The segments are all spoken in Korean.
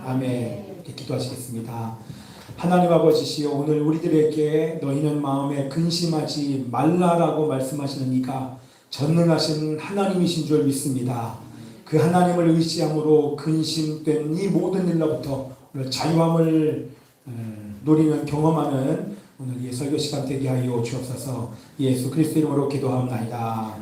아멘. 이렇게 기도하시겠습니다. 하나님 아버지시여, 오늘 우리들에게 너희는 마음에 근심하지 말라라고 말씀하시는 이가 전능하신 하나님이신 줄 믿습니다. 그 하나님을 의지함으로 근심된 이 모든 일로부터 오늘 자유함을 누리는 경험하는 오늘 이 설교 시간 되게 하여 주옵소서. 예수 그리스도 이름으로 기도합나이다.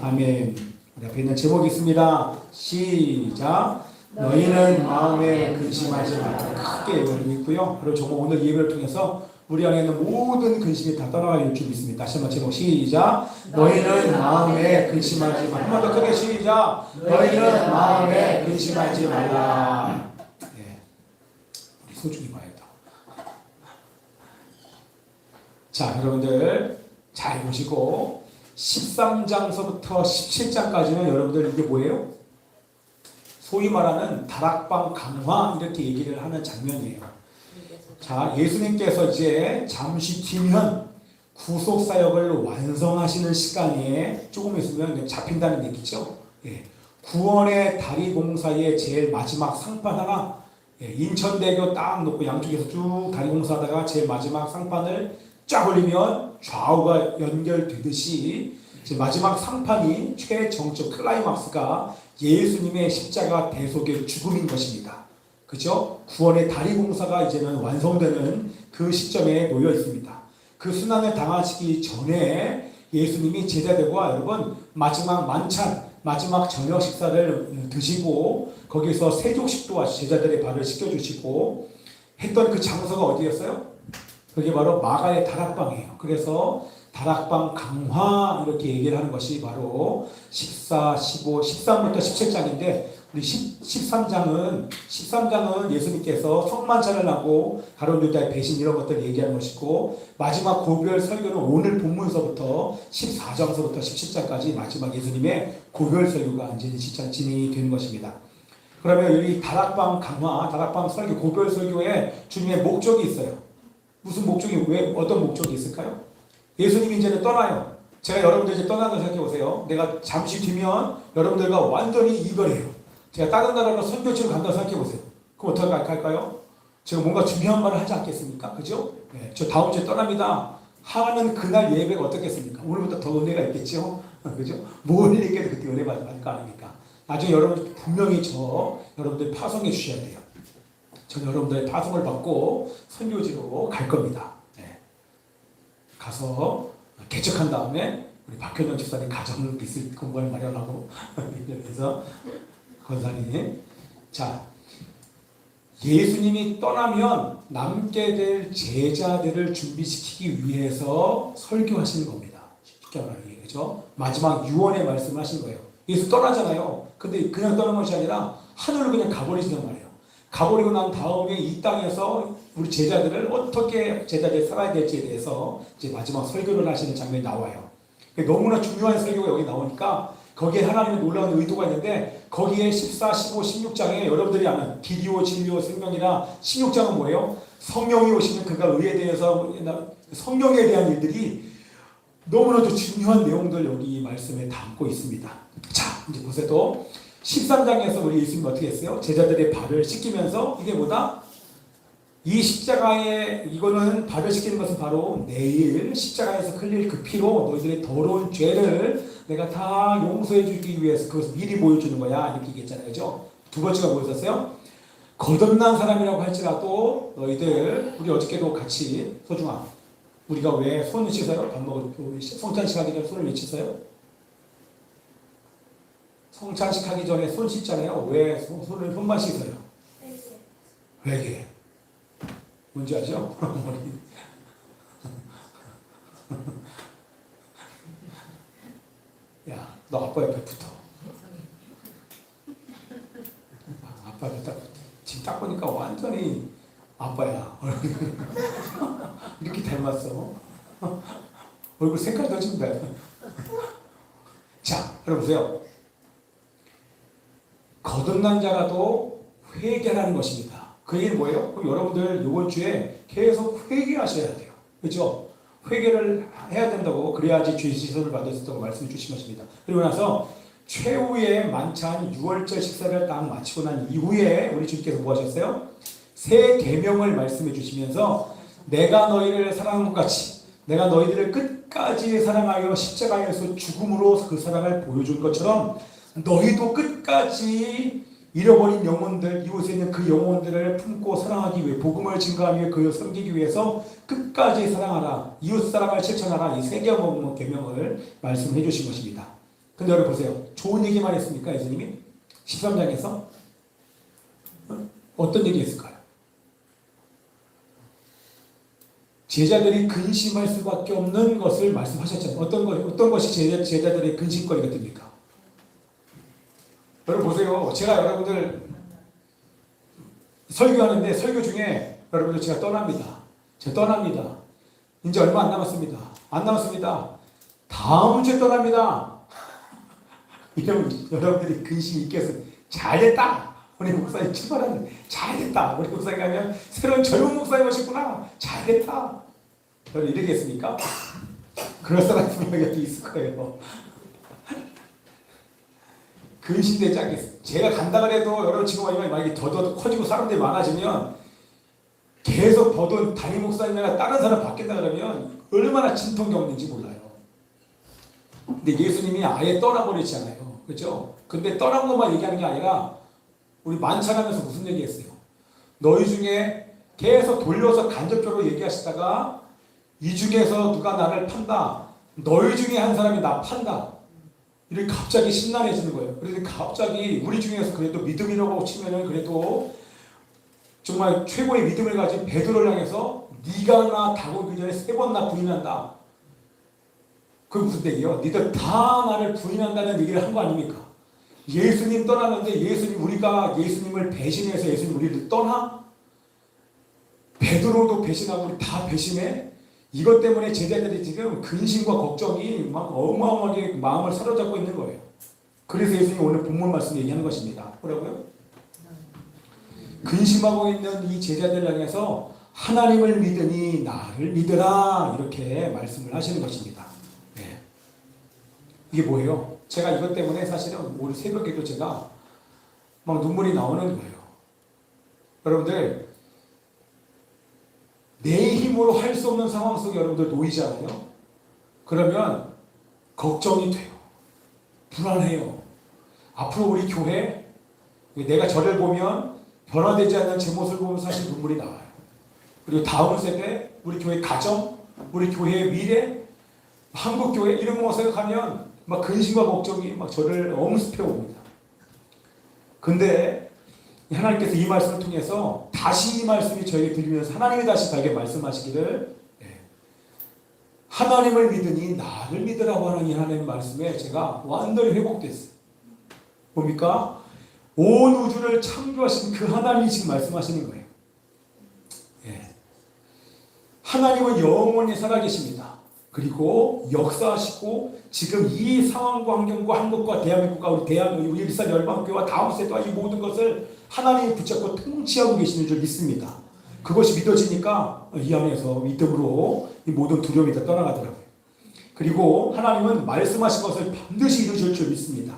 아멘. 우리 앞에 있는 제목이 있습니다. 시작. 너희는 마음에 근심하지 말라. 크게 열리고 있고요. 그리고 정말 오늘 예배를 통해서 우리 안에 있는 모든 근심이 다 떠나갈 줄 믿습니다. 다시 한번 제목 시작. 너희는 마음에 근심하지 말라. 한 번 더 크게 시작. 너희는 마음에 근심하지 말라. 네. 우리 소중히 봐야겠다. 자, 여러분들 잘 보시고 13장서부터 17장까지는 여러분들 이게 뭐예요? 소위 말하는 다락방 강화 이렇게 얘기를 하는 장면이에요. 자, 예수님께서 이제 잠시 뒤면 구속사역을 완성하시는 시간에 조금 있으면 잡힌다는 얘기죠. 예. 구원의 다리 공사의 제일 마지막 상판 하나, 예. 인천대교 딱 놓고 양쪽에서 쭉 다리 공사하다가 제일 마지막 상판을 쫙 올리면 좌우가 연결되듯이 마지막 상판이 최정적 클라이막스가 예수님의 십자가 대속의 죽음인 것입니다. 그죠? 구원의 다리 공사가 이제는 완성되는 그 시점에 놓여 있습니다. 그 순환을 당하시기 전에 예수님이 제자들과 여러분 마지막 만찬, 마지막 저녁 식사를 드시고 거기서 세족식도 제자들의 발을 씻겨주시고 했던 그 장소가 어디였어요? 그게 바로 마가의 다락방이에요. 그래서 다락방 강화 이렇게 얘기를 하는 것이 바로 14, 15, 13부터 17장인데 우리 13장은 예수님께서 성만찬을 하고 가룟 유다의 배신 이런 것들을 얘기하는 것이고 마지막 고별 설교는 오늘 본문서부터 14장서부터 17장까지 마지막 예수님의 고별 설교가 이제 진행이 되는 것입니다. 그러면 여기 다락방 강화, 다락방 설교, 고별 설교에 주님의 목적이 있어요. 무슨 목적이, 왜, 어떤 목적이 있을까요? 예수님이 이제는 떠나요. 제가 여러분들 이제 떠나는 거 생각해 보세요. 내가 잠시 뒤면 여러분들과 완전히 이별해요. 제가 다른 나라로 선교지로 간다고 생각해 보세요. 그럼 어떻게 할까요? 제가 뭔가 중요한 말을 하지 않겠습니까? 그죠? 네, 저 다음 주에 떠납니다. 하는 그날 예배가 어떻겠습니까? 오늘부터 더 은혜가 있겠죠? 그죠? 뭘 얘기해도 그때 은혜 받을 거 아닙니까? 나중에 여러분 분명히 여러분들 파송해 주셔야 돼요. 전 여러분들의 파송을 받고 선교지로 갈 겁니다. 가서 개척한 다음에 우리 박현영 집사님 가정을 있을 공간을 마련하고 그래서 권사님, 자, 예수님이 떠나면 남게 될 제자들을 준비시키기 위해서 설교하시는 겁니다. 쉽게 말하면 그죠? 마지막 유언의 말씀을 하신 거예요. 예수 떠나잖아요. 근데 그냥 떠난 것이 아니라 하늘로 그냥 가버리시단 말이에요. 가버리고 난 다음에 이 땅에서 우리 제자들을 어떻게 제자들이 살아야 될지에 대해서 이제 마지막 설교를 하시는 장면이 나와요. 너무나 중요한 설교가 여기 나오니까 거기에 하나님의 놀라운 의도가 있는데 거기에 14, 15, 16장에 여러분들이 아는 기디오, 진리오, 생명이나 16장은 뭐예요? 성령이 오시면 그가 의에 대해서 성령에 대한 일들이 너무나도 중요한 내용들 여기 말씀에 담고 있습니다. 자, 이제 보세요. 또 13장에서 우리 예수님이 어떻게 했어요? 제자들의 발을 씻기면서 이게 뭐다? 이 십자가에 이거는 발을 씻기는 것은 바로 내일 십자가에서 흘릴 그 피로 너희들의 더러운 죄를 내가 다 용서해 주기 위해서 그것을 미리 보여주는 거야 이렇게 얘기했잖아요. 그죠? 두 번째가 뭐였었어요? 거듭난 사람이라고 할지라도 너희들 우리 어저께도 같이 소중아 우리가 왜 손을 씻어요? 밥 먹을 성찬식 하기 전에 손을 왜 씻어요? 성찬식 하기 전에 손 씻잖아요. 왜 손만 씻어요? 회개. 뭔지 아죠? 야, 너 아빠 옆에 붙어. 아빠 옆에 딱 붙어. 지금 딱 보니까 완전히 아빠야. 이렇게 닮았어. 얼굴 색깔도 좀 닮아. 자, 여러분 보세요. 거듭난 자라도 회개하는 것입니다. 그 얘기는 뭐예요? 그럼 여러분들 이번 주에 계속 회개하셔야 돼요. 그렇죠? 회개를 해야 된다고 그래야지 죄 씻음을 받을 수 있다고 말씀해 주신 것입니다. 그리고 나서 최후의 만찬 6월절 식사를 딱 마치고 난 이후에 우리 주님께서 뭐 하셨어요? 새 계명을 말씀해 주시면서 내가 너희를 사랑한 것 같이 내가 너희들을 끝까지 사랑하여 십자가에서 죽음으로 그 사랑을 보여준 것처럼 너희도 끝까지 잃어버린 영혼들, 이웃에 있는 그 영혼들을 품고 사랑하기 위해 복음을 증거하기 위해 그를 섬기기 위해서 끝까지 사랑하라. 이웃 사랑을 실천하라. 이 세 계명을 말씀해 주신 것입니다. 근데 여러분 보세요. 좋은 얘기만 했습니까? 예수님이? 13장에서? 어떤 얘기 했을까요? 제자들이 근심할 수밖에 없는 것을 말씀하셨잖아요. 어떤 것이 제자들의 근심거리가 됩니까? 여러분 보세요. 제가 여러분들 설교하는데 설교 중에 여러분들 제가 떠납니다. 제가 떠납니다. 이제 얼마 안 남았습니다. 안 남았습니다. 다음 주에 떠납니다. 이러면 여러분들이 근심이 있겠어. 잘됐다. 우리 목사님 출발하는데 잘됐다. 우리 목사님 가면 새로운 젊은 목사님 오셨구나. 잘됐다. 여러분 이러겠습니까? 그럴 사람 분명히 여기 있을 거예요. 근심되지 않겠어요. 제가 간다 그래도 여러분 지금 만약에 더 커지고 사람들이 많아지면 계속 더도 담임 목사님이나 다른 사람 바뀐다 그러면 얼마나 진통이 없는지 몰라요. 근데 예수님이 아예 떠나버리잖아요. 그렇죠? 근데 떠난 것만 얘기하는 게 아니라 우리 만찬하면서 무슨 얘기했어요? 너희 중에 계속 돌려서 간접적으로 얘기하시다가 이 중에서 누가 나를 판다. 너희 중에 한 사람이 나 판다. 이렇게 갑자기 심란해지는 거예요. 그래서 갑자기 우리 중에서 그래도 믿음이라고 치면은 그래도 정말 최고의 믿음을 가진 베드로를 향해서 네가 나 다가오기 전에 3번 나 부인한다. 그게 무슨 얘기예요? 니들 다 나를 부인한다는 얘기를 한 거 아닙니까? 예수님 떠나는데 우리가 예수님을 배신해서 예수님 우리를 떠나? 베드로도 배신하고 우리 다 배신해? 이것 때문에 제자들이 지금 근심과 걱정이 막 어마어마하게 마음을 사로잡고 있는 거예요. 그래서 예수님이 오늘 본문 말씀 얘기하는 것입니다. 뭐라고요? 근심하고 있는 이 제자들 향해서 하나님을 믿으니 나를 믿으라 이렇게 말씀을 하시는 것입니다. 네. 이게 뭐예요? 제가 이것 때문에 사실은 오늘 새벽에도 제가 막 눈물이 나오는 거예요. 여러분들 내 힘으로 할 수 없는 상황 속에 여러분들 놓이잖아요. 그러면 걱정이 돼요. 불안해요. 앞으로 우리 교회 내가 저를 보면 변화되지 않는 제 모습을 보면 사실 눈물이 나와요. 그리고 다음 세대, 우리 교회 가정, 우리 교회의 미래, 한국 교회 이런 거 생각하면 막 근심과 걱정이 막 저를 엄습해 옵니다. 근데 하나님께서 이 말씀을 통해서 다시 이 말씀이 저에게 들리면서 하나님이 다시 저에게 말씀하시기를 하나님을 믿으니 나를 믿으라고 하는 이 하나님의 말씀에 제가 완전히 회복됐어요. 뭡니까? 온 우주를 창조하신 그 하나님이 지금 말씀하시는 거예요. 하나님은 영원히 살아계십니다. 그리고 역사하시고 지금 이 상황과 환경과 한국과 대한민국과 우리 일산 열방교와 다음 세대와 이 모든 것을 하나님이 붙잡고 통치하고 계시는 줄 믿습니다. 그것이 믿어지니까 이 안에서 믿음으로 이 모든 두려움이 다 떠나가더라고요. 그리고 하나님은 말씀하신 것을 반드시 이루실 줄 믿습니다.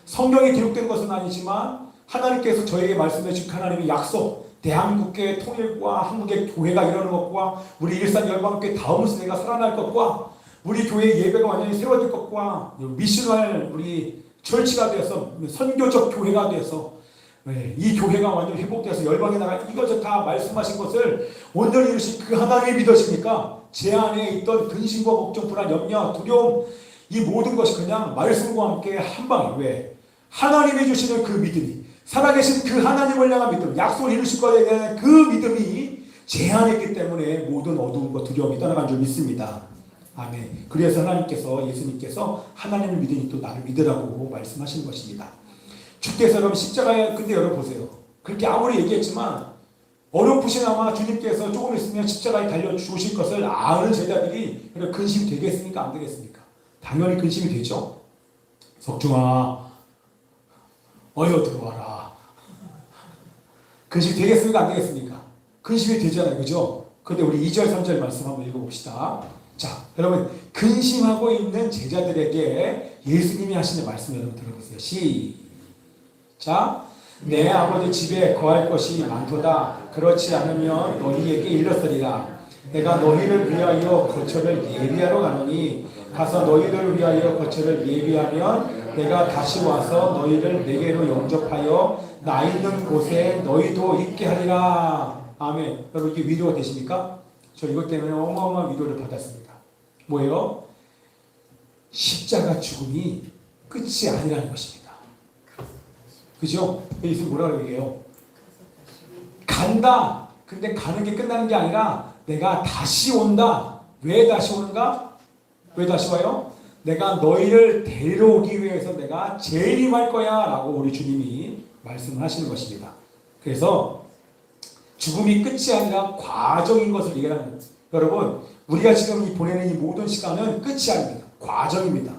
성경에 기록된 것은 아니지만 하나님께서 저에게 말씀해 주신 하나님의 약속, 대한민국의 통일과 한국의 교회가 일어나는 것과 우리 일산 열방교회 다음 세대가 살아날 것과 우리 교회 예배가 완전히 세워질 것과 미션을 우리 철치가 되어서 선교적 교회가 되어서 이 교회가 완전히 회복돼서 열방에 나가 이것을 다 말씀하신 것을 온전히 이루신 그 하나님이 믿어지니까 제 안에 있던 근심과 걱정, 불안, 염려, 두려움 이 모든 것이 그냥 말씀과 함께 한 방에 왜? 하나님이 주시는 그 믿음이 살아계신 그 하나님을 향한 믿음, 약속을 이루실 것에 대한 그 믿음이 제 안에 있기 때문에 모든 어두움과 두려움이 떠나간 줄 믿습니다. 아멘. 그래서 하나님께서 예수님께서 하나님을 믿으니 또 나를 믿으라고 말씀하시는 것입니다. 주께서 여러분 십자가에 근데 여러분 보세요. 그렇게 아무리 얘기했지만 어렴풋이나마 주님께서 조금 있으면 십자가에 달려 죽으실 것을 아는 제자들이 근심이 되겠습니까? 안 되겠습니까? 당연히 근심이 되죠. 석중아 어여 들어와라. 근심이 되겠습니까? 안 되겠습니까? 근심이 되잖아요. 그죠? 근데 우리 2절 3절 말씀 한번 읽어봅시다. 자, 여러분 근심하고 있는 제자들에게 예수님이 하시는 말씀 여러분 들어보세요. 시작. 내 아버지 집에 거할 것이 많도다. 그렇지 않으면 너희에게 일렀으리라. 내가 너희를 위하여 거처를 예비하러 가노니 가서 너희를 위하여 거처를 예비하면 내가 다시 와서 너희를 내게로 영접하여 나 있는 곳에 너희도 있게 하리라. 아멘. 여러분 이게 위로가 되십니까? 저 이것 때문에 어마어마한 위로를 받았습니다. 뭐예요? 십자가 죽음이 끝이 아니라는 것입니다. 그죠? 예수 뭐라고 얘기해요? 간다. 근데 가는 게 끝나는 게 아니라 내가 다시 온다. 왜 다시 오는가? 왜 다시 와요? 내가 너희를 데려오기 위해서 내가 재림할 거야 라고 우리 주님이 말씀을 하시는 것입니다. 그래서 죽음이 끝이 아니라 과정인 것을 얘기하는 거예요. 여러분 우리가 지금 보내는 이 모든 시간은 끝이 아닙니다. 과정입니다.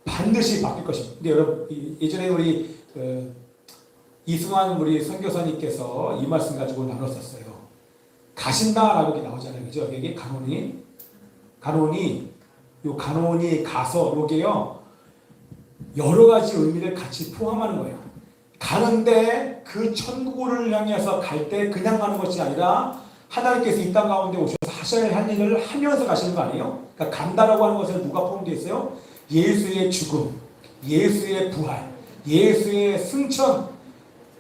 반드시 바뀔 것입니다. 근데 여러분 예전에 우리 이승환 우리 선교사님께서 이 말씀 가지고 나눴었어요. 가신다라고 이렇게 나오잖아요. 그죠? 여기 간혼이 가서 요게요. 여러 가지 의미를 같이 포함하는 거예요. 가는데 그 천국을 향해서 갈 때 그냥 가는 것이 아니라 하나님께서 이 땅 가운데 오셔서 하셔야 할 일을 하면서 가시는 거 아니에요? 그러니까 간다라고 하는 것은 누가 포함되어 있어요? 예수의 죽음, 예수의 부활, 예수의 승천,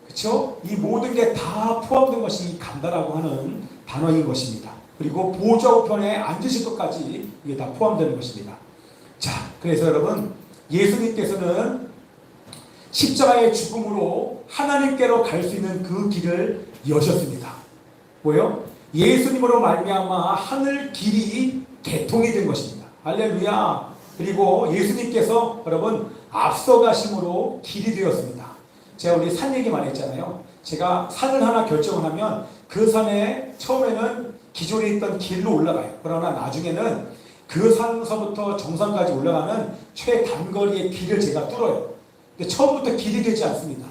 그렇죠? 이 모든 게 다 포함된 것이 간다라고 하는 단어인 것입니다. 그리고 보좌 우편에 앉으실 것까지 이게 다 포함되는 것입니다. 자, 그래서 여러분 예수님께서는 십자가의 죽음으로 하나님께로 갈 수 있는 그 길을 여셨습니다. 뭐요? 예수님으로 말미암아 하늘 길이 개통이 된 것입니다. 할렐루야. 그리고 예수님께서 여러분 앞서가심으로 길이 되었습니다. 제가 우리 산 얘기 많이 했잖아요. 제가 산을 하나 결정을 하면 그 산에 처음에는 기존에 있던 길로 올라가요. 그러나 나중에는 그 산서부터 정상까지 올라가는 최단거리의 길을 제가 뚫어요. 근데 처음부터 길이 되지 않습니다.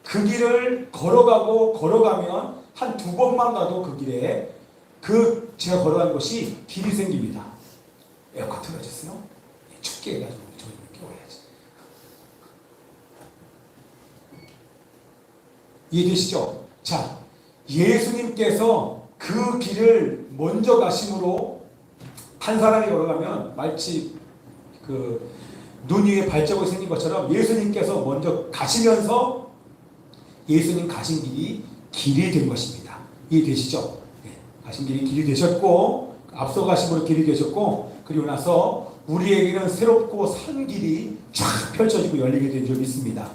그 길을 걸어가면 한 두 번만 가도 그 길에 제가 걸어간 곳이 길이 생깁니다. 에어컨 틀어졌어요? 춥게 해가지고 저희 깨워야지. 이해되시죠? 자, 예수님께서 그 길을 먼저 가심으로 한 사람이 걸어가면 마치 눈 위에 발자국이 생긴 것처럼 예수님께서 먼저 가시면서 예수님 가신 길이 된 것입니다. 이해되시죠? 네. 가신 길이 되셨고 앞서 가심으로 길이 되셨고 그리고 나서 우리에게는 새롭고 산 길이 쫙 펼쳐지고 열리게 된 점이 있습니다.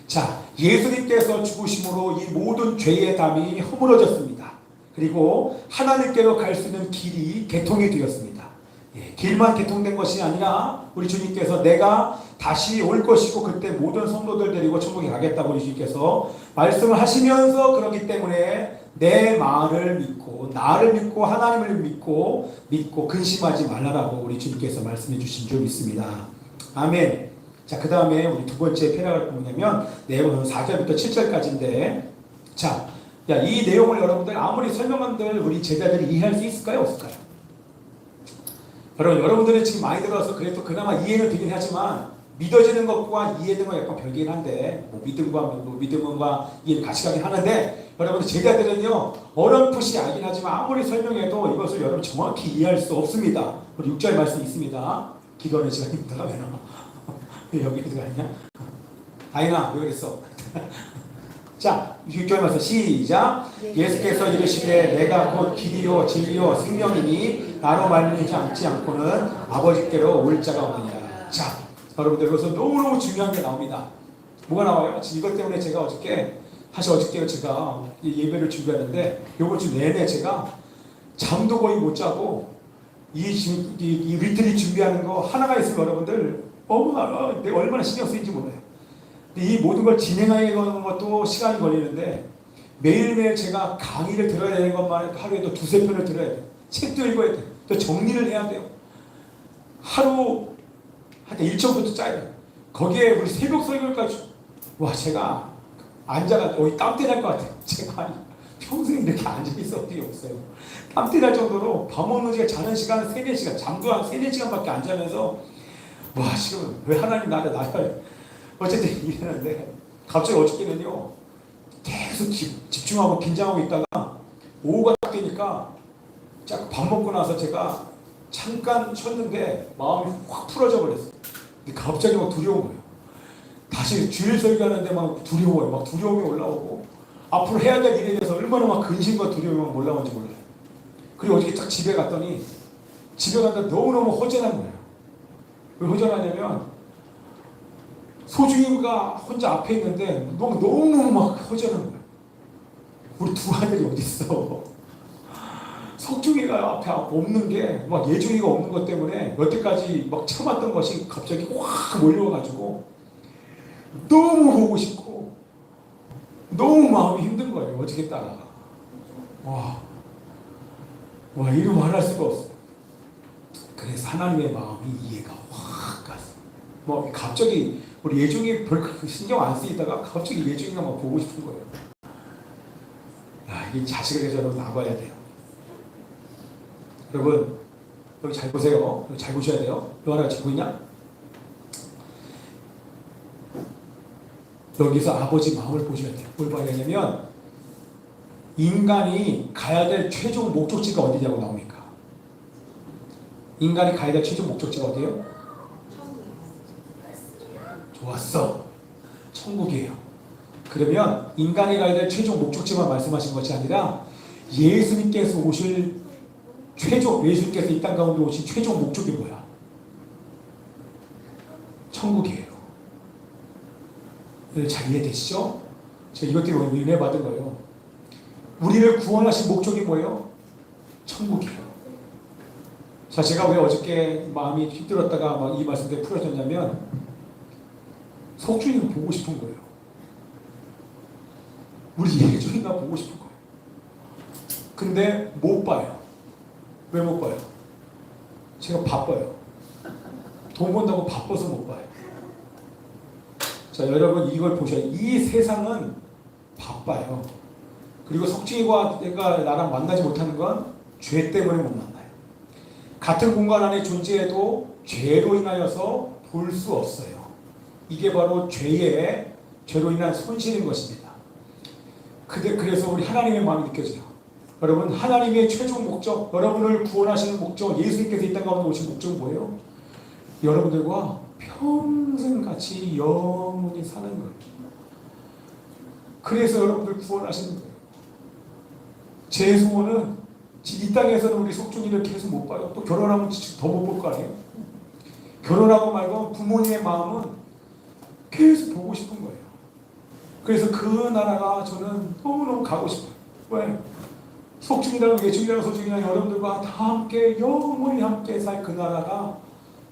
자, 예수님께서 죽으심으로 이 모든 죄의 담이 허물어졌습니다. 그리고 하나님께로 갈 수 있는 길이 개통이 되었습니다. 길만 개통된 것이 아니라 우리 주님께서 내가 다시 올 것이고 그때 모든 성도들 데리고 천국에 가겠다고 우리 주님께서 말씀을 하시면서 그렇기 때문에 내 말을 믿고 나를 믿고 하나님을 믿고 근심하지 말라라고 우리 주님께서 말씀해 주신 적이 있습니다. 아멘. 자, 그 다음에 우리 두 번째 패락을 보냐면 내용은 4절부터 7절까지인데 자, 이 내용을 여러분들 아무리 설명한들 우리 제자들이 이해할 수 있을까요? 없을까요? 여러분들이 지금 많이 들어서 그래도 그나마 이해는 되긴 하지만 믿어지는 것과 이해되는 건 약간 별개긴 한데 믿음과 이해를 같이 가긴 하는데 여러분 제자들은요 어렴풋이 알긴 하지만 아무리 설명해도 이것을 여러분 정확히 이해할 수 없습니다. 우리 6절 말씀 있습니다. 기도하는 시간입니다. 왜 여기 들어가 있냐? 아이나 왜 그랬어? 자, 6절 말씀 시작. 예수께서 이르시되 내가 곧 길이요 진리요 생명이니 나로 말미암지 않고는 아버지께로 올 자가 없느니라. 자, 여러분들 여기서 너무너무 중요한 게 나옵니다. 뭐가 나와요? 이것 때문에 제가 어저께 제가 예배를 준비하는데 요번 주 내내 제가 잠도 거의 못 자고 이 리트리 준비하는 거 하나가 있으면 여러분들 내가 얼마나 신경 쓰인지 몰라요. 이 모든 걸 진행하는 것도 시간이 걸리는데 매일매일 제가 강의를 들어야 되는 것만 해도 하루에도 두세 편을 들어야 돼요. 책도 읽어야 돼요. 또 정리를 해야 돼요. 하루 한 일정부터 짜야 돼요. 거기에 우리 새벽 설교까지 제가 앉아가 거의 땀때 날 것 같아요. 제가 평생 이렇게 앉아있을 적이 없어요. 땀띠 날 정도로 밥 먹는 시간, 자는 시간 3, 4시간, 잠도 한 3, 4시간밖에 안 자면서 와 지금 왜 하나님 나를 어쨌든 이랬는데 갑자기 어저께는요 계속 집중하고 긴장하고 있다가 오후가 딱 되니까 밥 먹고 나서 제가 잠깐 쉬었는데 마음이 확 풀어져 버렸어요. 근데 갑자기 막 두려운 거예요. 다시 주일 설교하는데 막 두려워요. 막 두려움이 올라오고 앞으로 해야 될 일에 대해서 얼마나 막 근심과 두려움이 막 올라오는지 몰라요. 그리고 어저께 딱 집에 갔더니 집에 갔는데 너무너무 허전한 거예요. 왜 허전하냐면 소중이가 혼자 앞에 있는데 너무너무 막 허전한 거예요. 우리 두 아들이 어디 있어? 석중이가 앞에 없는 게 막 예중이가 없는 것 때문에 여태까지 막 참았던 것이 갑자기 확 몰려와가지고 너무 보고 싶고 너무 마음이 힘든 거예요. 어떻게 따라가? 와 이루 말할 수가 없어요. 그래서 하나님의 마음이 이해가 확 갔어요. 뭐 갑자기 우리 예중이 별 신경 안 쓰이다가 갑자기 예중이가 막 보고 싶은 거예요. 이 자식을 위해서 나가야 돼요. 여러분 여기 잘 보세요. 여기 잘 보셔야 돼요. 너 하나 지고 있냐? 여기서 아버지 마음을 보셔야 돼요. 뭘 봐야 되냐면 인간이 가야 될 최종 목적지가 어디냐고 나옵니까? 인간이 가야 될 최종 목적지가 어디예요? 좋았어. 천국이에요. 그러면 인간이 가야 될 최종 목적지만 말씀하신 것이 아니라 예수님께서 오실 예수님께서 이 땅 가운데 오신 최종 목적이 뭐야? 천국이에요. 잘 이해되시죠? 제가 이것 때문에 은혜 받은 거예요. 우리를 구원하신 목적이 뭐예요? 천국이에요. 자, 제가 왜 어저께 마음이 힘들었다가 막 이 말씀 때문에 풀어졌냐면 석준이를 보고 싶은 거예요. 우리 예준이가 보고 싶은 거예요. 근데 못 봐요. 왜 못 봐요? 제가 바빠요. 돈 번다고 바빠서 못 봐요. 자, 여러분 이걸 보셔야 돼요. 이 세상은 바빠요. 그리고 석진이가 내가 나랑 만나지 못하는 건 죄 때문에 못 만나요. 같은 공간 안에 존재해도 죄로 인하여서 볼 수 없어요. 이게 바로 죄로 인한 손실인 것입니다. 그래서 우리 하나님의 마음이 느껴져요. 여러분 하나님의 최종 목적, 여러분을 구원하시는 목적, 예수님께서 이 땅 가운데 오신 목적은 뭐예요? 여러분들과 평생 같이 영원히 사는 거예요. 그래서 여러분들 구원하시는 거예요. 제 소원은 이 땅에서는 우리 속중이를 계속 못 봐요. 또 결혼하면 더 못 볼 거 아니에요? 결혼하고 말고 부모님의 마음은 계속 보고 싶은 거예요. 그래서 그 나라가 저는 너무너무 가고 싶어요. 왜? 속중이랑 예중이랑 소중이랑 여러분들과 다 함께 영원히 함께 살 그 나라가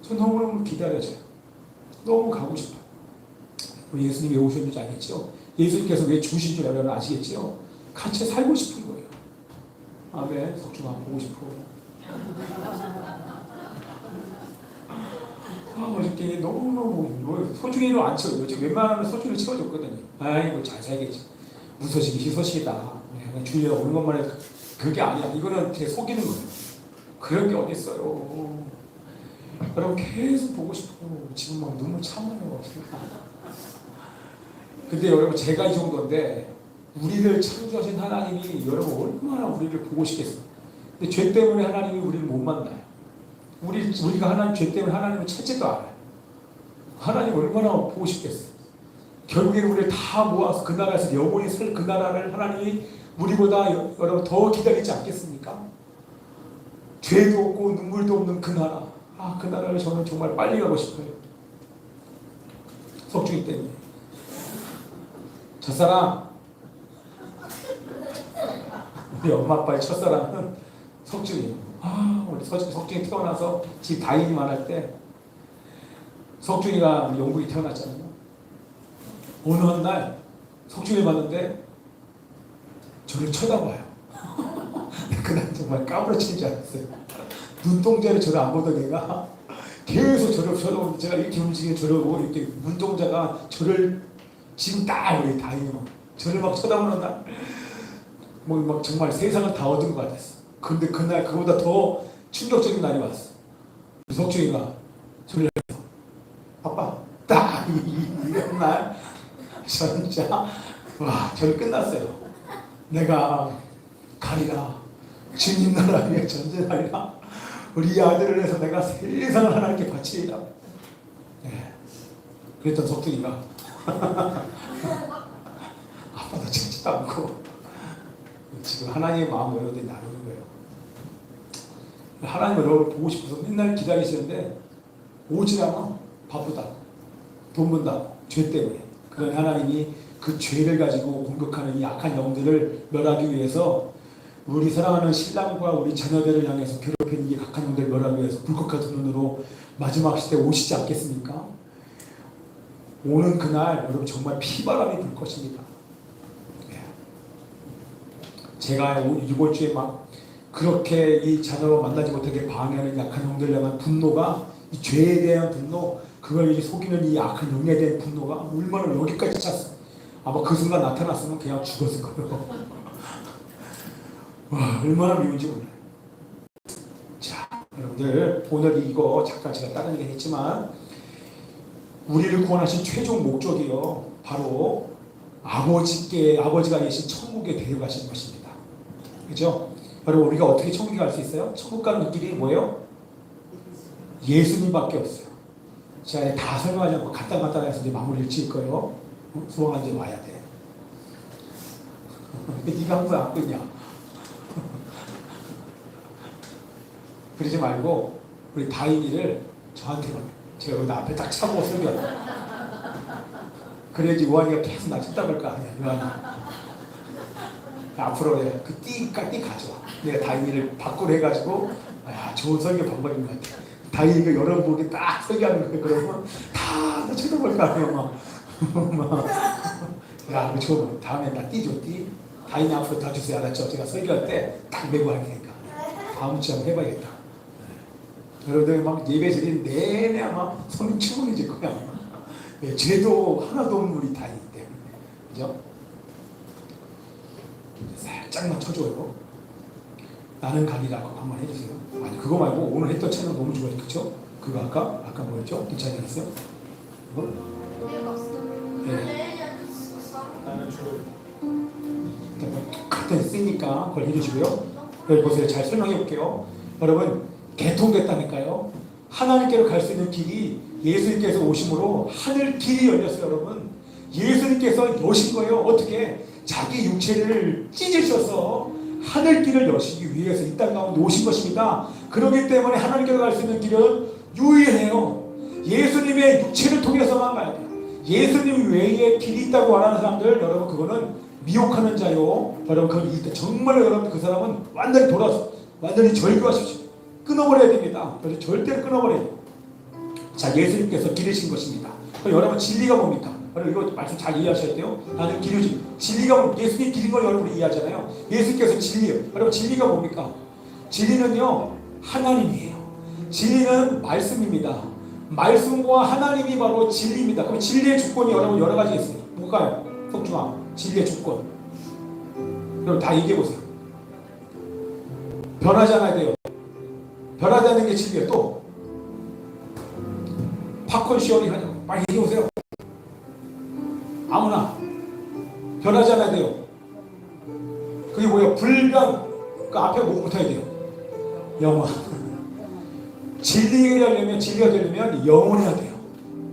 저 너무너무 기다려져요. 너무 가고 싶어요. 우리 예수님이 왜 오셨는지 알겠죠? 예수님께서 왜 주신 줄 여러분 아시겠죠? 같이 살고 싶은 거예요. 아멘. 석중아 보고 싶어. 어저께 너무너무 소중이로 안 채워요. 지금 웬만하면 소중이로 채워줬거든요. 아이고 잘 살겠지. 무소식이 희소식이다. 그냥 주일에 오는 것만 해도 그게 아니야. 이거는 제 속이는 거예요. 그런 게 어딨어요. 여러분 계속 보고 싶어. 지금 막 눈물 참아요. 근데 여러분 제가 이 정도인데 우리를 창조하신 하나님이 여러분 얼마나 우리를 보고 싶겠어요. 근데 죄 때문에 하나님이 우리를 못 만나요. 우리가 하나님 죄 때문에 하나님을 찾지도 않아요. 하나님 얼마나 보고 싶겠어요. 결국에는 우리를 다 모아서 그 나라에서 영원히 살 그 나라를 하나님이 우리보다 여러분 더 기다리지 않겠습니까? 죄도 없고 눈물도 없는 그 나라. 그 나라를 저는 정말 빨리 가고 싶어요. 석중이 때문에. 첫사랑, 우리 엄마 아빠의 첫사랑은 석중이에요. 우리 석중이 태어나서 집 다니기만 할 때 석중이가 우리 영국이 태어났잖아요. 어느 날 석중이를 봤는데 저를 쳐다봐요. 그날 정말 까무러치는 줄 알았어요. 눈동자를 저를 안 보던 애가 계속 저를 쳐다보고 제가 이렇게 움직이면 저를 보고 이렇게 눈동자가 저를 지금 딱 우리 다행히 저를 막 쳐다보는 날 막 정말 세상을 다 얻은 것 같았어. 근데 그날 그보다 더 충격적인 날이 왔어. 석중이가 졸려. 아빠, 딱 이런 날 진짜 와, 저는 끝났어요. 내가 가리라, 주님 나라 위에 전쟁하리라. 우리 아들을 해서 내가 세상을 하나님께 바치리라. 네. 그랬던 석중이가 아빠도 찾지도 않고 지금 하나님의 마음을 여러분들이 나누는 거예요. 하나님을 여러분 보고 싶어서 맨날 기다리시는데 오지 않아. 바쁘다, 돈 번다, 죄 때문에. 그런 하나님이 그 죄를 가지고 공격하는 이 악한 영들을 멸하기 위해서 우리 사랑하는 신랑과 우리 자녀들을 향해서 괴롭히는 이 악한 영들을 멸하기 위해서 불꽃 같은 눈으로 마지막 시대에 오시지 않겠습니까? 오는 그날 여러분 정말 피바람이 불 것입니다. 제가 이번 주에 막 그렇게 이 자녀를 만나지 못하게 방해하는 약한 영들을 향한 분노가, 이 죄에 대한 분노, 그걸 속이는 이 악한 영에 대한 분노가 얼마나 여기까지 찼어. 아마 그 순간 나타났으면 그냥 죽었을 거예요. 와, 얼마나 미운지 몰라요. 자, 여러분들 오늘 이거 잠깐 제가 다른 얘기 했지만 우리를 구원하신 최종 목적이요, 바로 아버지가 계신 천국에 데려가시는 것입니다. 그죠? 여러분, 우리가 어떻게 천국에 갈 수 있어요? 천국 가는 길이 뭐예요? 예수님밖에 없어요. 제가 다 설명하지 않고 간단간단 해서 이제 마무리를 지을 거예요. 소망한 데 와야 돼. 네가 항상 안 끊냐? 그러지 말고 우리 다인이를 저한테만, 제가 여기 앞에 딱 차고 설교. 그래야지 요한이가 계속 나 쳐다볼 거 아니야. 요한이 앞으로 내가 그 띠까지 가져와. 내가 다인이를 밖으로 해가지고, 야, 좋은 설교 방법인 것 같아. 다인이가 여러분 보기 딱 설교하는 거예요. 그러면 다 쳐다볼 거 아니에요. 막. 야, 이거 좋은 거. 다음에 나 띠 줘, 띠. 다인이 앞으로 다 주세요. 알았죠? 제가 설교할 때 딱 메고 할 테니까. 다음 주에 한번 해봐야겠다. 여러분들 막 예배 드린 내내 아마 손이 충분해질 거야. 네, 죄도 하나도 없는 우리 다인이 때문에. 그죠? 살짝만 쳐줘요. 나는 가리라고 한번 해주세요. 아니, 그거 말고 오늘 했던 채널 너무 좋아요. 그쵸? 그거 아까 뭐였죠? 그 찬양 했어요? 그거? 네. 나는 주를 똑같은 쓰니까 그걸 해주시고요. 여기 보세요. 잘 설명해 볼게요. 여러분, 개통됐다니까요. 하나님께로 갈 수 있는 길이 예수님께서 오심으로 하늘 길이 열렸어요. 여러분, 예수님께서 여신 거예요. 어떻게? 자기 육체를 찢으셔서 하늘 길을 여시기 위해서 이 땅 가운데 오신 것입니다. 그렇기 때문에 하나님께로 갈 수 있는 길은 유일해요. 예수님의 육체를 통해서만 가야 돼요. 예수님 외에 길이 있다고 말하는 사람들, 여러분, 그거는 미혹하는 자요. 여러분, 그건 정말로 여러분, 그 사람은 완전히 돌아서 완전히 절교하십시오. 끊어버려야 됩니다. 그래서 절대로 끊어버려야 돼요. 자, 예수님께서 기르신 것입니다. 그럼 여러분, 진리가 뭡니까? 여러분, 이거 말씀 잘 이해하셔야 돼요. 나는 기르지. 진리가 뭡니까? 예수님이 기른 걸 여러분이 이해하잖아요. 예수님께서 진리예요. 여러분, 진리가 뭡니까? 진리는요, 하나님이에요. 진리는 말씀입니다. 말씀과 하나님이 바로 진리입니다. 그럼 진리의 조건이 여러분 여러 가지 있어요. 뭘까요? 석중아, 진리의 조건. 여러분 다 얘기해 보세요. 변하지 않아야 돼요. 변하지 않는 게 진리예요. 또 팝콘 시원이 하죠. 빨리 얘기해 보세요. 아무나 변하지 않아야 돼요. 그게 뭐예요? 불변. 그 앞에 뭐 붙어야 돼요? 영원. 진리가 되려면 영원해야 돼요.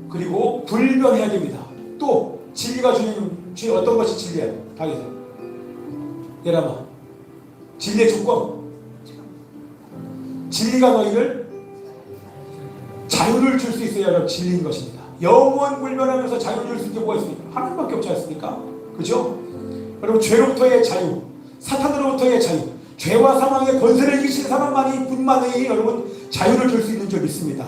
그리고 불변해야 됩니다. 또 진리가 주는 어떤 것이 진리예요? 다 계세요. 예라마, 진리의 조건. 진리가 너희를 자유를 줄 수 있어야 여러분 진리인 것입니다. 영원 불변하면서 자유를 줄 수 있는 게 뭐가 있습니까? 하나님밖에 없지 않습니까? 그죠? 여러분, 죄로부터의 자유, 사탄으로부터의 자유, 죄와 사망의 권세를 이기신 사람만이 분만이 여러분 자유를 줄 수 있는 줄 믿습니다.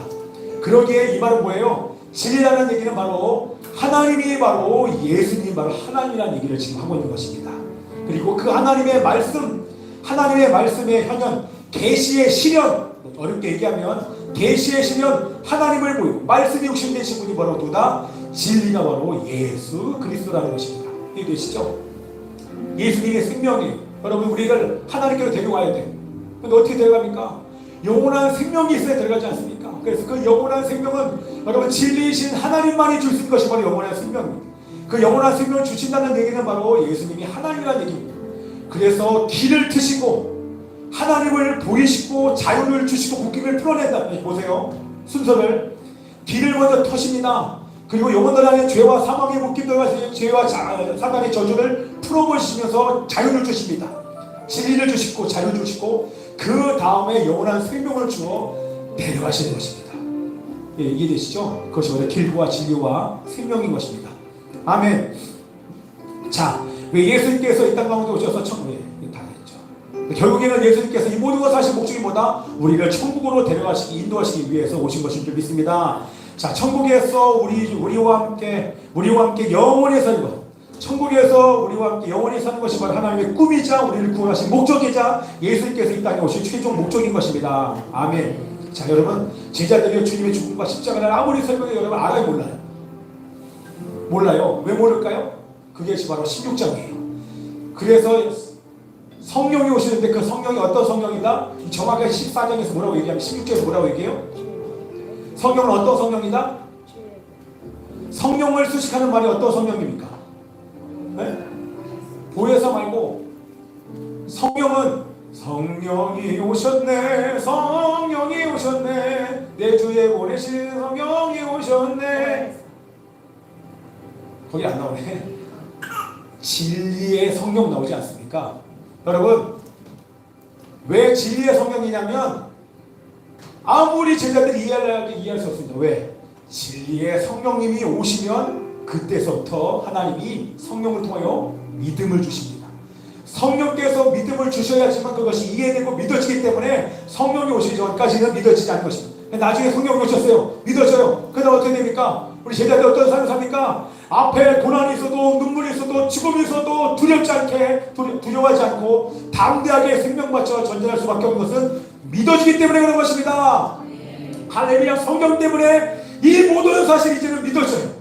그러기에 이 말은 뭐예요? 진리라는 얘기는 바로 하나님이 바로 예수님이 바로 하나님이라는 얘기를 지금 하고 있는 것입니다. 그리고 그 하나님의 말씀, 하나님의 말씀의 현현, 계시의 실현, 어렵게 얘기하면 계시의 실현, 하나님을 보이고 말씀이 육신되신 분이 바로 누다? 진리가 바로 예수 그리스도라는 것입니다. 이해되시죠? 예수님의 생명이에요. 여러분 우리를 하나님께로 데려와야 돼. 근데 어떻게 데려갑니까? 영원한 생명이 있어야 데려가지 않습니까? 그래서 그 영원한 생명은 여러분 진리이신 하나님만이 줄 수 있는 것이 바로 영원한 생명입니다. 그 영원한 생명을 주신다는 얘기는 바로 예수님이 하나님이라는 얘기입니다. 그래서 길을 트시고 하나님을 보이시고 자유를 주시고 묶임을 풀어낸다. 보세요. 순서를 길을 먼저 터십니다. 그리고 영혼들 안에 죄와 사망의 묶임들과 죄와 사단의 저주를 풀어보시면서 자유를 주십니다. 진리를 주시고 자유를 주시고 그 다음에 영원한 생명을 주어 데려가시는 것입니다. 예, 이해되시죠? 그것이 바로 길과 진리와 생명인 것입니다. 아멘. 자, 왜 예수님께서 이 땅 가운데 오셔서 천국에 당했죠? 결국에는 예수님께서 이 모든 것을 하신 목적이 뭐다? 우리를 천국으로 데려가시기 인도하시기 위해서 오신 것인 줄 믿습니다. 자, 천국에서 우리와 함께 영원히 살고, 천국에서 우리와 함께 영원히 사는 것이 바로 하나님의 꿈이자 우리를 구원하신 목적이자 예수님께서 이 땅에 오신 최종 목적인 것입니다. 아멘. 자, 여러분 제자들이 주님의 죽음과 십자가를 아무리 설명해도 여러분 알아요, 몰라요? 몰라요. 왜 모를까요? 그게 바로 16장이에요. 그래서 성령이 오시는데 그 성령이 어떤 성령이다? 정확하게 14장에서 뭐라고 얘기하면 16절에서 뭐라고 얘기해요? 성령은 어떤 성령이다? 성령을 수식하는 말이 어떤 성령입니까? 네? 보혜사 말고 성령은 성령이 오셨네, 성령이 오셨네, 내 주에 보내신 성령이 오셨네. 거기 안 나오네. 진리의 성령 나오지 않습니까? 여러분 왜 진리의 성령이냐면 아무리 제자들이 이해할 수 없습니다. 왜? 진리의 성령님이 오시면 그때서부터 하나님이 성령을 통하여 믿음을 주십니다. 성령께서 믿음을 주셔야지만 그것이 이해되고 믿어지기 때문에 성령이 오시기 전까지는 믿어지지 않는 것입니다. 나중에 성령이 오셨어요. 믿어져요. 그다음 어떻게 됩니까? 우리 제자들 어떤 삶을 삽니까? 앞에 고난이 있어도 눈물이 있어도 죽음이 있어도 두렵지 않게 두려워하지 않고 담대하게 생명 바쳐 전진할 수밖에 없는 것은 믿어지기 때문에 그런 것입니다. 할렐루야. 성령 때문에 이 모든 사실이 이제는 믿어져요.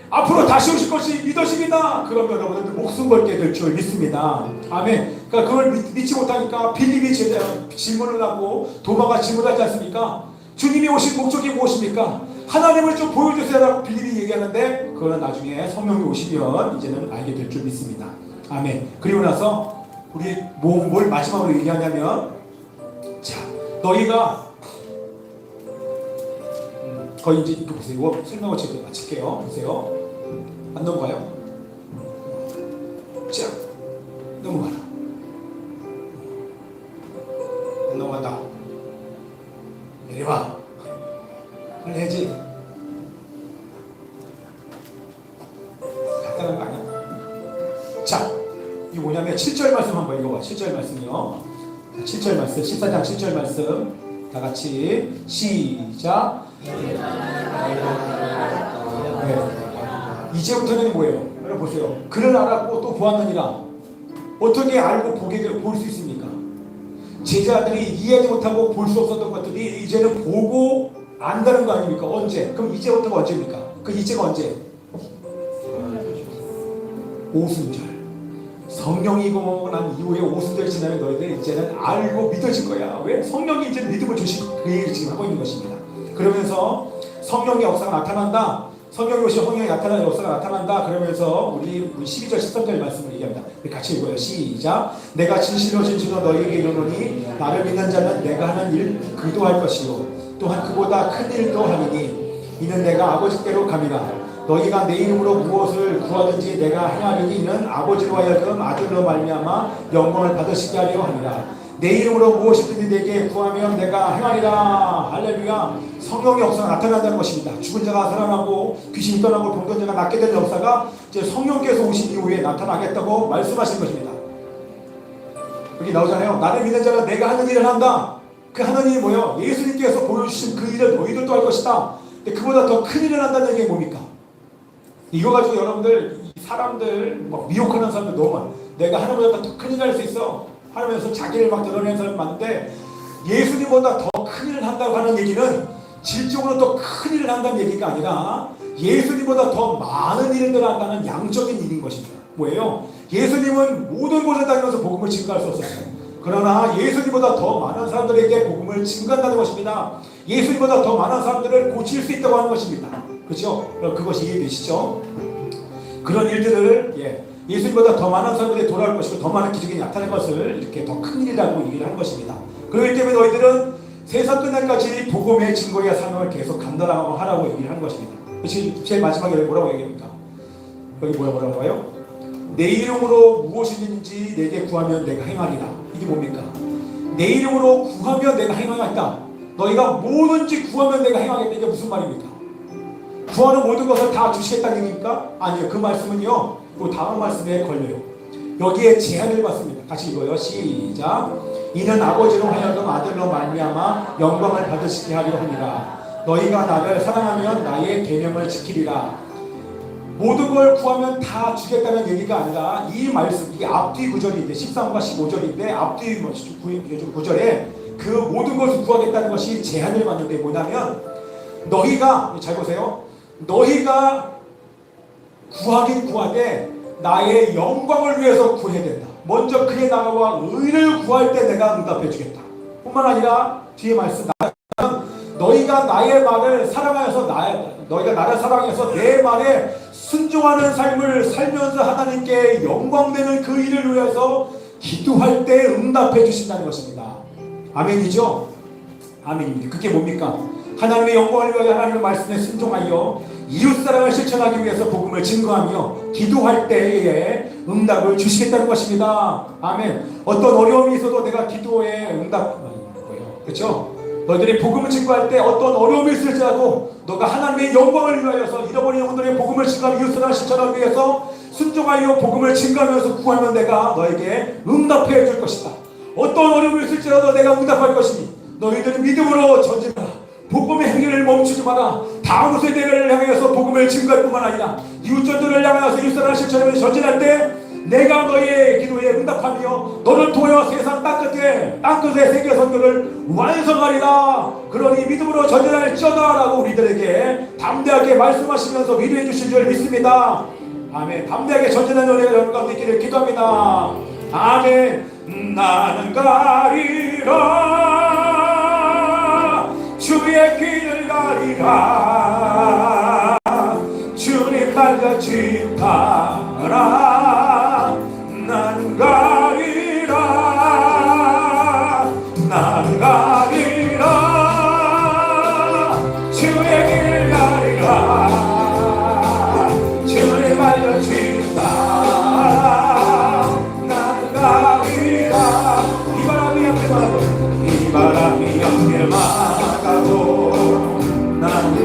앞으로 다시 오실 것이 믿어집니다. 그러면 여러분들 목숨 걸게 될 줄 믿습니다. 아멘. 그러니까 그걸 믿지 못하니까 빌립이 질문을 하고 도마가 질문하지 않습니까? 주님이 오신 목적이 무엇입니까? 하나님을 좀 보여주세요라고 빌립이 얘기하는데 그거는 나중에 성령이 오시면 이제는 알게 될 줄 믿습니다. 아멘. 그리고 나서 우리 뭘 마지막으로 얘기하냐면, 자, 너희가 거의 이제 이거 보세요. 이거 설명을 제대로 마칠게요. 보세요. 안 넘어가요? 자, 넘어가라. 안 넘어간다. 내려와. 빨리 해야지. 간단한 거 아니야? 자, 이게 뭐냐면 7절 말씀 한번 읽어봐. 7절 말씀이요. 7절 말씀, 14장 7절 말씀 다 같이 시작. 네. 이제부터는 뭐예요? 여러분 보세요. 그를 알았고 또 보았느니라. 어떻게 알고 볼 수 있습니까? 제자들이 이해하지 못하고 볼 수 없었던 것들이 이제는 보고 안다는 거 아닙니까? 언제? 그럼 이제부터가 언제입니까? 그 이제가 언제? 오순절. 성령이고 난 이후에 오순절 지나면 너희들 이제는 알고 믿어질 거야. 왜? 성령이 이제 믿음을 주신 그 얘기를 지금 하고 있는 것입니다. 그러면서 성령의 역사가 나타난다. 성령이 오시면 성령이 나타나는 역사가 나타난다. 그러면서 우리 12절 13절 말씀을 얘기합니다. 같이 읽어요. 시작. 내가 진실로 너희에게 이르노니 나를 믿는 자는 내가 하는 일 그도 할 것이요 또한 그보다 큰 일도 하리니 이는 내가 아버지께로 감이라. 너희가 내 이름으로 무엇을 구하든지 내가 행하리니 이는 아버지로 하여금 아들로 말미암아 영광을 받으시게 하려 함이라. 내 이름으로 무엇이든지 내게 구하면 내가 행하리라. 할렐루야. 성령의 역사가 나타난다는 것입니다. 죽은 자가 살아나고 귀신이 떠나고 병든 자가 낫게 되는 역사가 이제 성령께서 오신 이후에 나타나겠다고 말씀하신 것입니다. 여기 나오잖아요. 나를 믿는 자는 내가 하는 일을 한다. 그 하는 일이 뭐예요? 예수님께서 보여주신 그 일을 너희들도 할 것이다. 근데 그보다 더 큰 일을 한다는 얘기가 뭡니까? 이거 가지고 여러분들 사람들 막 미혹하는 사람들 너무 많아. 내가 하나님보다 더 큰 일을 할 수 있어 하면서 자기를 막 드러내는 사람이 많은데, 예수님보다 더 큰 일을 한다고 하는 얘기는 질적으로 더 큰 일을 한다는 얘기가 아니라 예수님보다 더 많은 일을 한다는 양적인 일인 것입니다. 뭐예요? 예수님은 모든 곳에 다니면서 복음을 증거할 수 없었어요. 그러나 예수님보다 더 많은 사람들에게 복음을 증거한다는 것입니다. 예수님보다 더 많은 사람들을 고칠 수 있다고 하는 것입니다. 그렇죠? 그것이 이해되시죠? 그런 일들을 예수님보다 더 많은 사람들이 돌아올 것이고 더 많은 기적이 나타날 것을 이렇게 더 큰 일이라고 얘기를 하는 것입니다. 그렇기 때문에 너희들은 세상 끝날까지 복음의 증거의 사명을 계속 감당하고 하라고 얘기를 하는 것입니다. 제일 마지막에 뭐라고 얘기합니까? 여기 뭐라고 해요? 내 이름으로 무엇이든지 내게 구하면 내가 행하리라. 이게 뭡니까? 내 이름으로 구하면 내가 행하겠다. 너희가 뭐든지 구하면 내가 행하겠다. 이게 무슨 말입니까? 구하는 모든 것을 다 주시겠다는 얘기입니까? 아니요. 그 말씀은요, 그 다음 말씀에 걸려요. 여기에 제한을 받습니다. 같이 읽어요. 시작. 이는 아버지로 하여금 아들로 말미암아 영광을 받으시게 하려 합니다. 너희가 나를 사랑하면 나의 계명을 지키리라. 모든 걸 구하면 다 주겠다는 얘기가 아니라 이 말씀, 이게 앞뒤 구절인데 13과 15절인데 앞뒤 구절에 그 모든 것을 구하겠다는 것이 제한을 받는데 뭐냐면 너희가, 잘 보세요, 너희가 구하긴 구하되 나의 영광을 위해서 구해야 된다. 먼저 그의 나라와 의를 구할 때 내가 응답해 주겠다. 뿐만 아니라 뒤에 말씀, 너희가 나의 말을 사랑하여서 너희가 나를 사랑해서 내 말에 순종하는 삶을 살면서 하나님께 영광되는 그 일을 위해서 기도할 때 응답해 주신다는 것입니다. 아멘이죠? 아멘입니다. 그게 뭡니까? 하나님의 영광을 위하여 하나님의 말씀에 순종하여 이웃사랑을 실천하기 위해서 복음을 증거하며 기도할 때에 응답을 주시겠다는 것입니다. 아멘. 어떤 어려움이 있어도 내가 기도에 응답하는 거예요. 그렇죠? 너희들이 복음을 증거할 때 어떤 어려움이 있을지라도 너가 하나님의 영광을 위하여서 잃어버린 영혼들의 복음을 증거하며 이웃사랑을 실천하기 위해서 순종하여 복음을 증거하면서 구하면 내가 너에게 응답해 줄 것이다. 어떤 어려움이 있을지라도 내가 응답할 것이니 너희들은 믿음으로 전진하라. 복음의 행위를 멈추지 마라. 다음 세대를 향해서 복음을 증거할 뿐만 아니라 이웃전도를 향해서 이웃사랑을 실천하면서 전진할 때 내가 너의 기도에 응답하며 너를 통하여 세상 땅끝의 세계 선교를 완성하리라. 그러니 믿음으로 전진할지어다 라고 우리들에게 담대하게 말씀하시면서 위로해 주신 줄 믿습니다. 아멘. 담대하게 전진하는 은혜가 여러분 가운데 있기를 기도합니다. 아멘. 나는 가리라. 주의 길을 가리라. 주님 말같이 가라. 나는 가리라. 나는 가리라. 주의 길 가리라. 주님 말같이 가라. 나는 가리라. 이 바람이 앞에 막아도 이 바람이 앞에 막아도 나는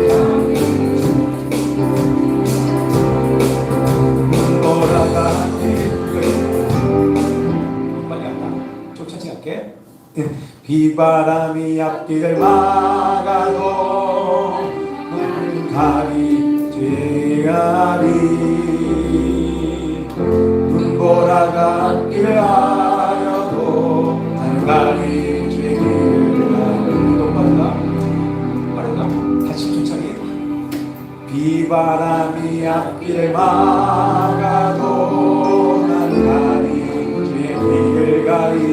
비바람이 앞길을 막아도 가리 죄가리 눈보라가 앞길을 하려도 난 가리 죄길을 똑바른가? 빠른가? 다시 천천히. 비바람이 앞길을 막아도 난 가리 죄길을 가리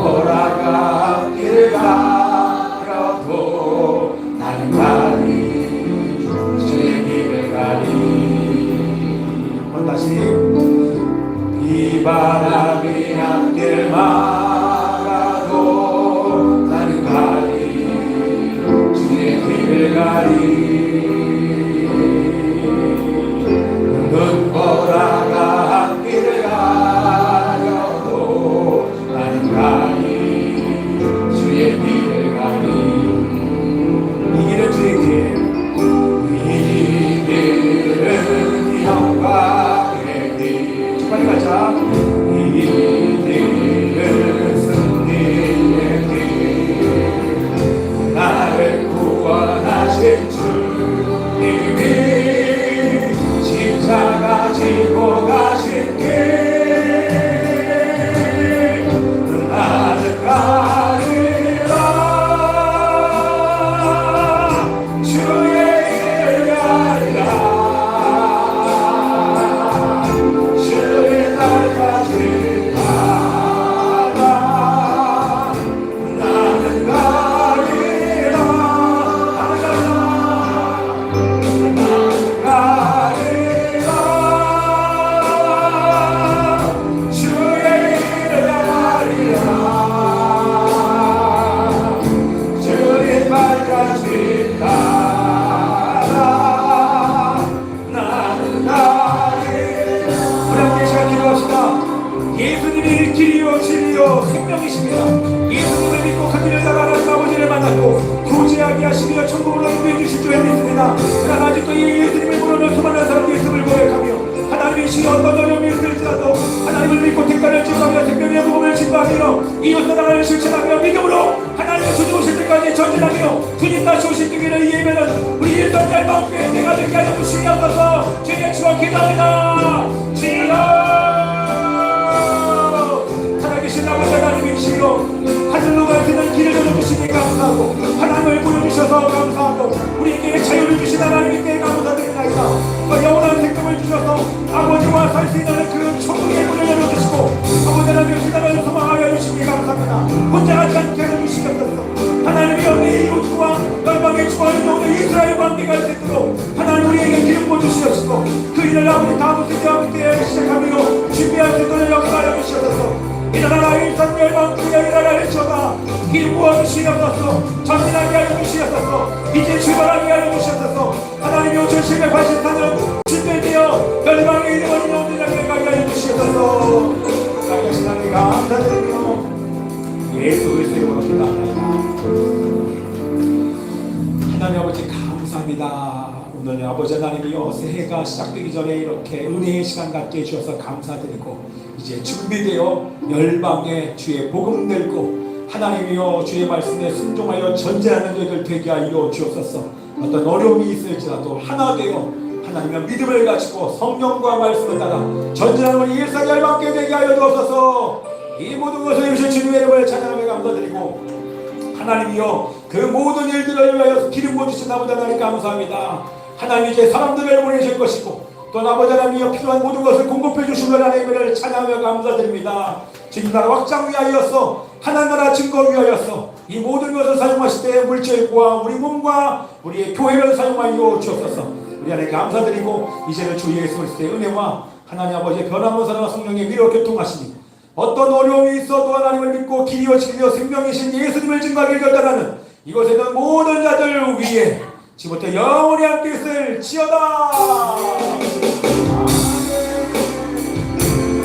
보라가 앞길을 가려도 나는 가리 주의 길을 가리. 다시. 비바람이 앞길을 막아도 나는 가리 주의 길을 가리. 눈보라가 앞길을 가려도 나는 가리 주의 길을 가리. 이 길은 주의 길. 이 길은 영광의 길. 빨리 가자. 이 길은 승리의 길. 나를 구원하신 주 예수님이 길이요 진리요 생명이십니다. 예수님을 믿고 그 길을 따라 하나님 아버지를 만났고 구제하게 하시며 천국으로 인도해 주실 줄 믿습니다. 그러나 아직도 이 예수님을 모르는 수많은 사람들이 있음을 고백하며 하나님의 신이 어떤 어려움이 있을지라도 하나님을 믿고 택가를 지어가며 생명의 복음을 진도하며 이웃 사랑을 실천하며 믿음으로 하나님의 주님 오실 때까지 전진하며 주님 다시 오실 때기를 예배는 우리 일선 얇은 교회 내가 되게 하여 주시옵소서. 주님의 주와 기도합니다. 주여 살아계신 아버지 하나님의 신으로 하늘로 가시는 길을 열어주시니 감사하고 하나님을 보여주셔서 감사하고 우리에게 자유를 주신 하나님께 감사드립니다. 영원한 생명을 주셔서 아버지와 살 수 있는 그 천국의 문을 열어주시고 아버지 하나님의 신앙을 소망하여 주시니 감사합니다. 혼자 하지 않게 해주시옵소서. 하나님이 영의 이웃과 열방의 주와 영의 이스라엘 관계가 될 수 있도록 하나님 우리에게 기름 부어주시옵시고 그 일을 아버지 다음 세대와 시작하며 준비할 수 있도록 역사하여 주시옵소서. 일어나라 일선 열방 구여 일어나라 일쳐다 길 부어주시옵소서. 전진하게 하여 주시옵소서. 이제 출발하게 하여 주시옵소서. 하나님이 5784년 준비되어 열방의 이름을 영원하게 가게 하여 주시옵소서. 살아계신 하나님 감사드리며 예수 그리스도의 이름으로 기도합니다. 하나님 아버지 감사합니다. 오늘 아버지 하나님이여 새해가 시작되기 전에 이렇게 은혜의 시간 갖게 해주셔서 감사드리고 이제 준비되어 열방에 주의 복음 들고 하나님이여 주의 말씀에 순종하여 전진하는 저희들 되게 하여 주옵소서. 어떤 어려움이 있을지라도 하나 되어 하나님의 믿음을 가지고 성령과 말씀을 따라 전진하는 우리 일상 열방께 되게 하여 주옵소서. 이 모든 것을 이루신 주님의 이름을 찬양하며 감사드리고 하나님이여 그 모든 일들을 위하여 기름 부어주신 아버지 하나님 감사합니다. 하나님 이제 사람들을 보내실 것이고 또 아버지 하나님이여 필요한 모든 것을 공급해 주신 하나님을 찬양하며 감사드립니다. 주님 나라 확장 위하여서 하나님 나라 증거 위하여서 이 모든 것을 사용하실 때 물질과 우리 몸과 우리의 교회를 사용하여 주옵소서. 우리 하나님 감사드리고 이제는 주 예수 그리스도의 은혜와 하나님 아버지의 변함없는 사랑과 성령의 위로 교통하시니 어떤 어려움이 있어도 하나님을 믿고 길이요 진리요 생명이신 예수님을 증거하기를 결단하는 이곳에 있는 모든 자들 위에 지금부터 영원히 함께 있을지어다.